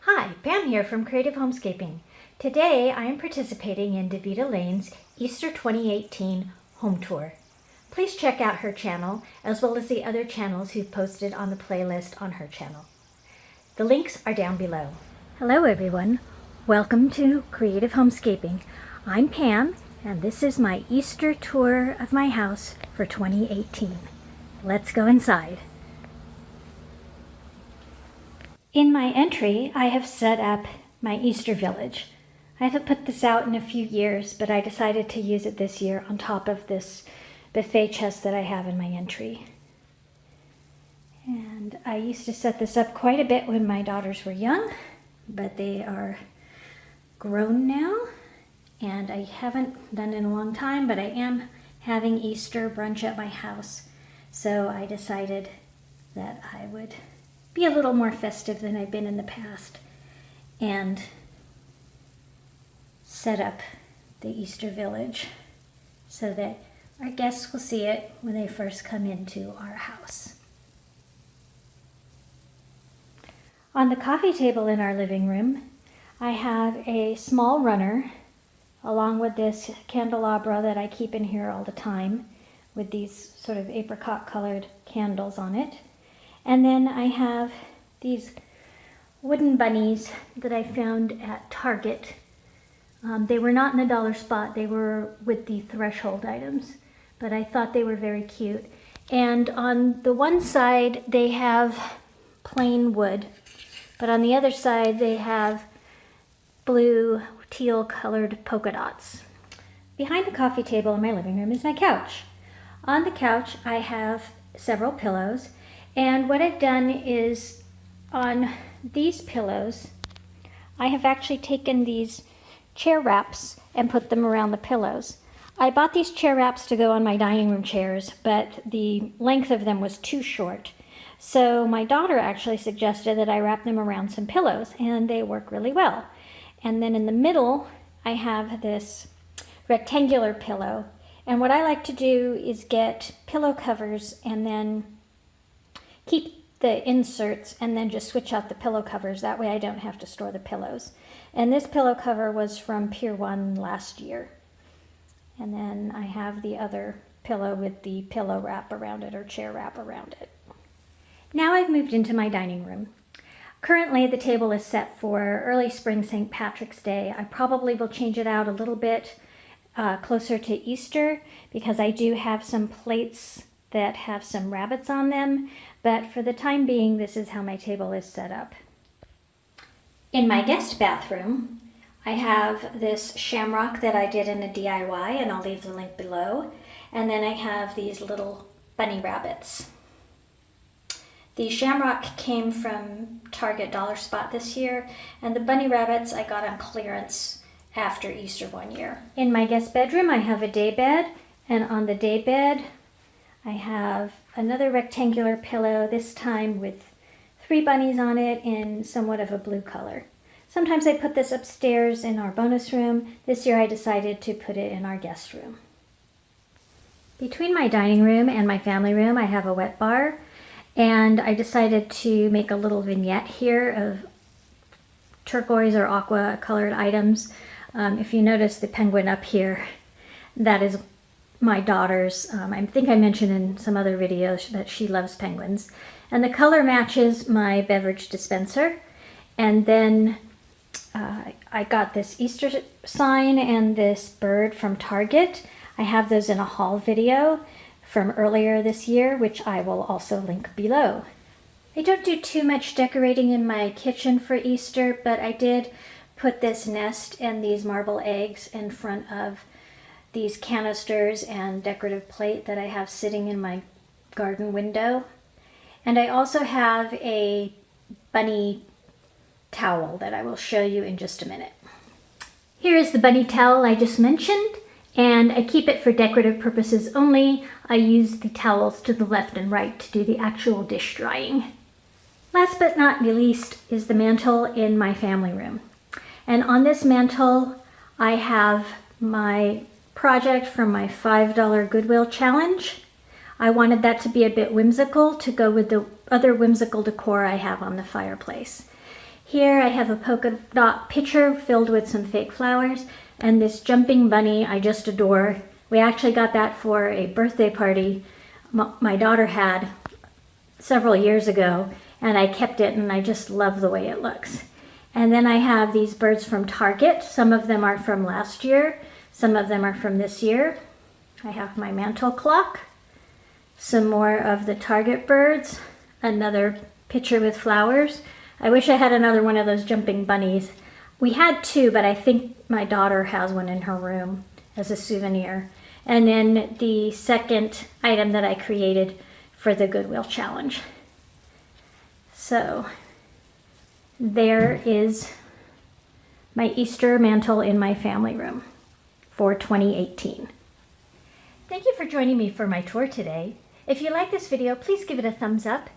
Hi, Pam here from Creative Homescaping. Today I am participating in Davita Lane's Easter 2018 home tour. Please check out her channel as well as the other channels who've posted on the playlist on her channel. The links are down below. Hello everyone, welcome to Creative Homescaping. I'm Pam and this is my Easter tour of my house for 2018. Let's go inside. In my entry, I have set up my Easter village. I haven't put this out in a few years, but I decided to use it this year on top of this buffet chest that I have in my entry. And I used to set this up quite a bit when my daughters were young, but they are grown now, and I haven't done it in a long time, but I am having Easter brunch at my house, so I decided that I would be a little more festive than I've been in the past and set up the Easter village so that our guests will see it when they first come into our house. On the coffee table in our living room, I have a small runner along with this candelabra that I keep in here all the time with these sort of apricot colored candles on it. And then I have these wooden bunnies that I found at Target. They were not in the dollar spot, they were with the threshold items, but I thought they were very cute. And on the one side they have plain wood, but on the other side they have blue teal colored polka dots. Behind the coffee table in my living room is my couch. On the couch I have several pillows. And what I've done is on these pillows, I have actually taken these chair wraps and put them around the pillows. I bought these chair wraps to go on my dining room chairs, but the length of them was too short. So my daughter actually suggested that I wrap them around some pillows, and they work really well. And then in the middle, I have this rectangular pillow. And what I like to do is get pillow covers and then keep the inserts and then just switch out the pillow covers. That way I don't have to store the pillows. And this pillow cover was from Pier 1 last year. And then I have the other pillow with the pillow wrap around it or chair wrap around it. Now I've moved into my dining room. Currently the table is set for early spring St. Patrick's Day. I probably will change it out a little bit closer to Easter because I do have some plates that have some rabbits on them, but for the time being, this is how my table is set up. In my guest bathroom, I have this shamrock that I did in a DIY, and I'll leave the link below, and then I have these little bunny rabbits. The shamrock came from Target Dollar Spot this year, and the bunny rabbits I got on clearance after Easter one year. In my guest bedroom, I have a day bed, and on the day bed, I have another rectangular pillow, this time with 3 bunnies on it in somewhat of a blue color. Sometimes I put this upstairs in our bonus room. This year I decided to put it in our guest room. Between my dining room and my family room, I have a wet bar, and I decided to make a little vignette here of turquoise or aqua colored items. If you notice the penguin up here, that is my daughter's. I think I mentioned in some other videos that she loves penguins. And the color matches my beverage dispenser. And then I got this Easter sign and this bird from Target. I have those in a haul video from earlier this year, which I will also link below. I don't do too much decorating in my kitchen for Easter, but I did put this nest and these marble eggs in front of these canisters and decorative plate that I have sitting in my garden window. And I also have a bunny towel that I will show you in just a minute. Here is the bunny towel I just mentioned, and I keep it for decorative purposes only. I use the towels to the left and right to do the actual dish drying. Last but not least is the mantle in my family room. And on this mantle I have my project from my $5 Goodwill challenge. I wanted that to be a bit whimsical to go with the other whimsical decor I have on the fireplace. Here I have a polka dot pitcher filled with some fake flowers, and this jumping bunny I just adore. We actually got that for a birthday party my daughter had several years ago, and I kept it, and I just love the way it looks. And then I have these birds from Target. Some of them are from last year, some of them are from this year. I have my mantle clock, some more of the Target birds, another pitcher with flowers. I wish I had another one of those jumping bunnies. We had two, but I think my daughter has one in her room as a souvenir. And then the second item that I created for the Goodwill Challenge. So there is my Easter mantle in my family room for 2018. Thank you for joining me for my tour today. If you like this video, please give it a thumbs up.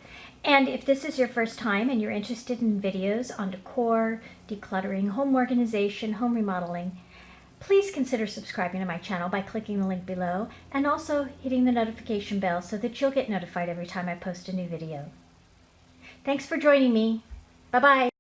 And if this is your first time and you're interested in videos on decor, decluttering, home organization, home remodeling, please consider subscribing to my channel by clicking the link below and also hitting the notification bell so that you'll get notified every time I post a new video. Thanks for joining me. Bye-bye.